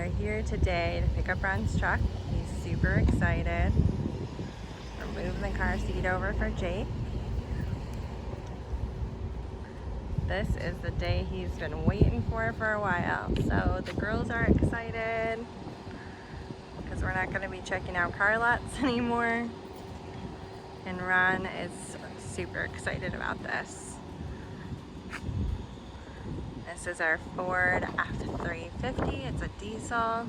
We're here today to pick up Ron's truck. He's super excited. We're moving the car seat over for Jake. This is the day he's been waiting for a while. So the girls are excited because we're not going to be checking out car lots anymore. And Ron is super excited about this. This is our Ford F350. It's a diesel.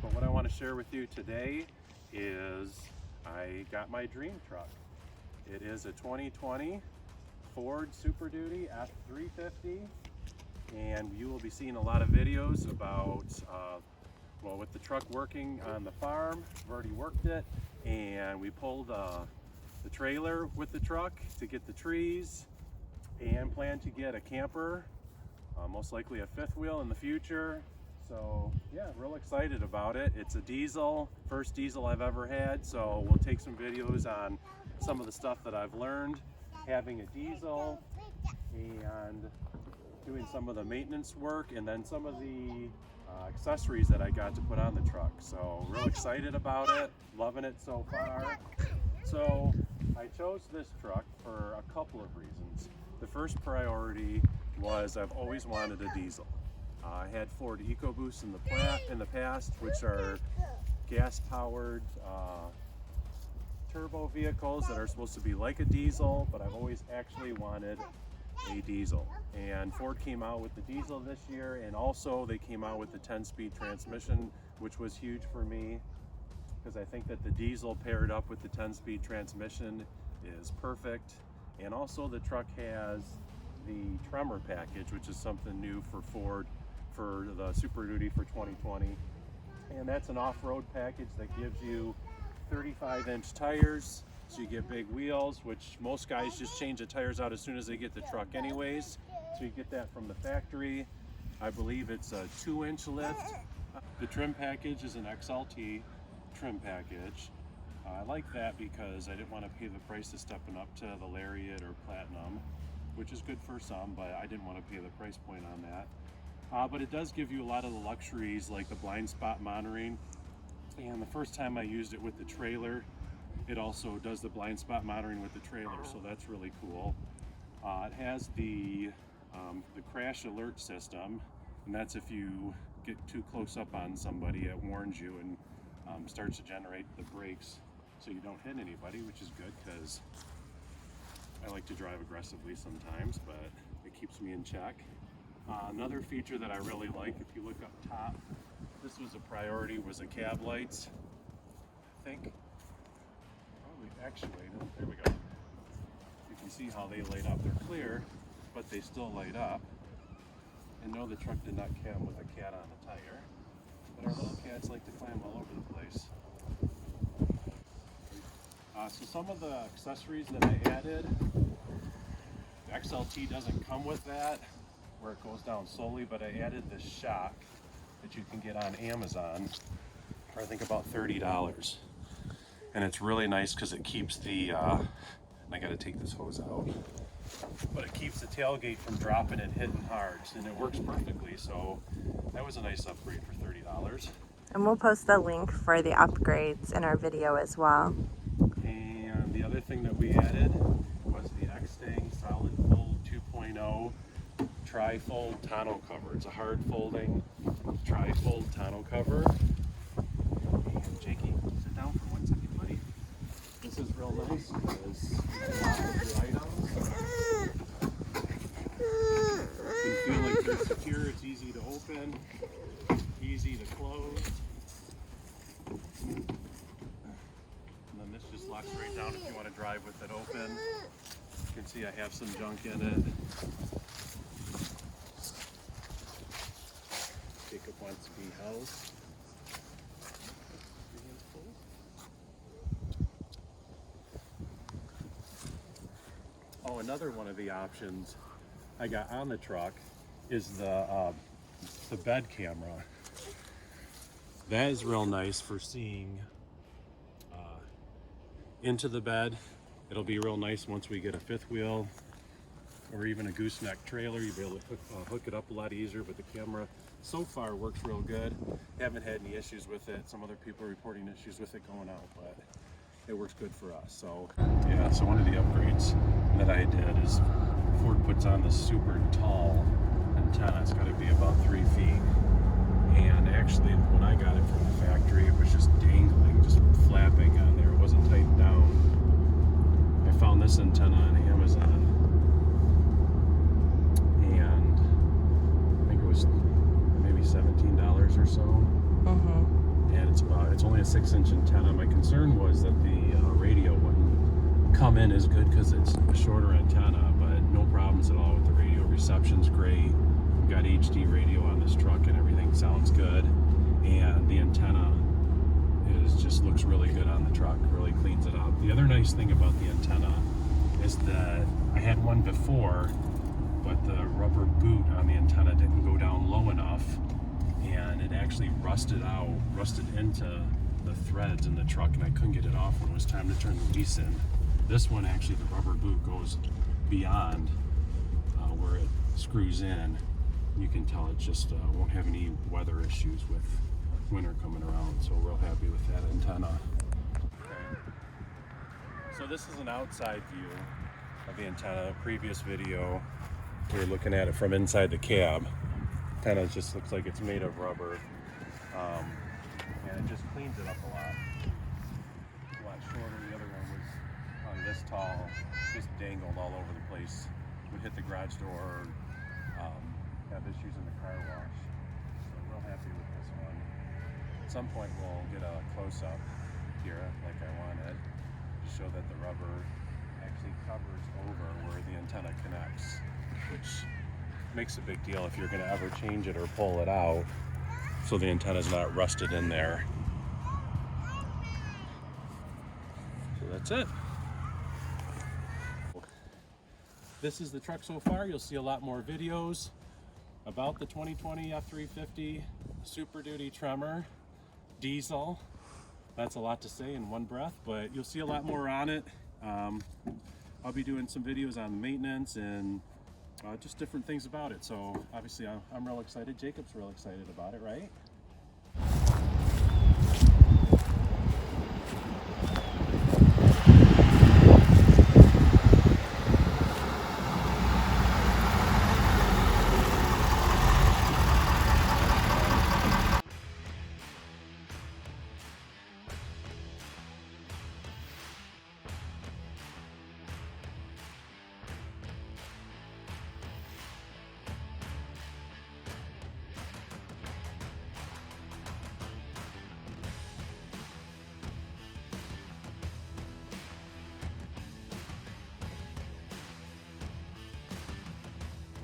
But what I want to share with you today is I got my dream truck. It is a 2020 Ford Super Duty F350, and you will be seeing a lot of videos about well, with the truck working on the farm. I've already worked it, and we pulled the trailer with the truck to get the trees, and plan to get a camper, most likely a fifth wheel in the future. So yeah, real excited about it. It's a diesel, first diesel I've ever had, so we'll take some videos on some of the stuff that I've learned having a diesel and doing some of the maintenance work, and then some of the accessories that I got to put on the truck. So real excited about it, loving it so far. So I chose this truck for a couple of reasons. The first priority was I've always wanted a diesel. I had Ford EcoBoosts in the past, which are gas-powered turbo vehicles that are supposed to be like a diesel, but I've always actually wanted a diesel. And Ford came out with the diesel this year, and also they came out with the 10-speed transmission, which was huge for me because I think that the diesel paired up with the 10-speed transmission is perfect. And also the truck has the Tremor package, which is something new for Ford for the Super Duty for 2020. And that's an off-road package that gives you 35-inch tires, so you get big wheels, which most guys just change the tires out as soon as they get the truck anyways. So you get that from the factory. I believe it's a 2-inch lift. The trim package is an XLT trim package. I like that because I didn't want to pay the price of stepping up to the Lariat or Platinum, which is good for some, but I didn't want to pay the price point on that. But it does give you a lot of the luxuries like the blind spot monitoring. And the first time I used it with the trailer, it also does the blind spot monitoring with the trailer, so that's really cool. It has the crash alert system, and that's if you get too close up on somebody, it warns you and starts to generate the brakes so you don't hit anybody, which is good because I like to drive aggressively sometimes, but it keeps me in check. Another feature that I really like, if you look up top, this was a priority, was the cab lights. I think probably actuated. There we go. You can see how they light up. They're clear, but they still light up. And no, the truck did not come with a cat on the tire, but our little cats like to climb all over the place. So some of the accessories that I added, the XLT doesn't come with that, where it goes down slowly, but I added this shock that you can get on Amazon for I think about $30. And it's really nice because it keeps the, I gotta take this hose out, but it keeps the tailgate from dropping and hitting hard, and it works perfectly, so that was a nice upgrade for $30. And we'll post the link for the upgrades in our video as well. And the other thing that we added was the Extang Solid Fold 2.0 tri-fold tonneau cover. It's a hard folding tri-fold tonneau cover. And Jakey, sit down for 1 second, buddy. This is real nice because you can lock up your items. You can feel like they're secure. It's easy to open, easy to locks right down if you want to drive with it open. You can see I have some junk in it. Jacob wants to be housed. Oh, another one of the options I got on the truck is the bed camera. That is real nice for seeing into the bed. It'll be real nice once we get a fifth wheel or even a gooseneck trailer. You'll be able to hook it up a lot easier, but the camera so far works real good. Haven't had any issues with it. Some other people are reporting issues with it going out, but it works good for us. So yeah, so one of the upgrades that I did is Ford puts on this super tall antenna. It's got to be about 3 feet. And actually, when I got it from the factory, it was just dangling, just flapping on there. It wasn't tightened down. I found this antenna on Amazon, and I think it was maybe $17 or so. And it's only a 6-inch antenna. My concern was that the radio wouldn't come in as good because it's a shorter antenna, but no problems at all with the radio. Reception's great. We've got HD radio on this truck and everything sounds good. And the antenna just looks really good on the truck, really cleans it up. The other nice thing about the antenna is that I had one before, but the rubber boot on the antenna didn't go down low enough, and it actually rusted into the threads in the truck, and I couldn't get it off when it was time to turn the lease in. This one, actually, the rubber boot goes beyond where it screws in. You can tell it just won't have any weather issues with winter coming around, so real happy with that antenna. Okay. So this is an outside view of the antenna. Previous video, we were looking at it from inside the cab. Antenna just looks like it's made of rubber, and it just cleans it up a lot shorter. The other one was this tall, just dangled all over the place. Would hit the garage door, have issues in the car wash. So real happy with this one. At some point we'll get a close-up here, like I wanted, to show that the rubber actually covers over where the antenna connects, which makes a big deal if you're going to ever change it or pull it out, so the antenna's not rusted in there. So that's it. This is the truck so far. You'll see a lot more videos about the 2020 F350 Super Duty Tremor diesel. That's a lot to say in one breath, but you'll see a lot more on it. I'll be doing some videos on maintenance and just different things about it. So obviously I'm real excited. Jacob's real excited about it, right?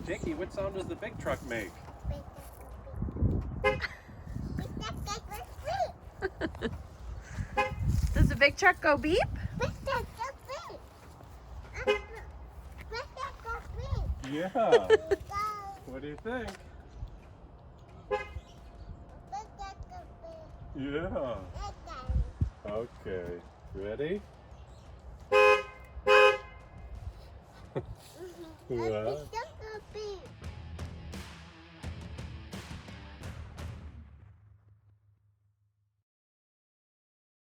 Jakey, what sound does the big truck make? Does the big truck go beep? Yeah. What do you think? Yeah. Okay. Ready? Well.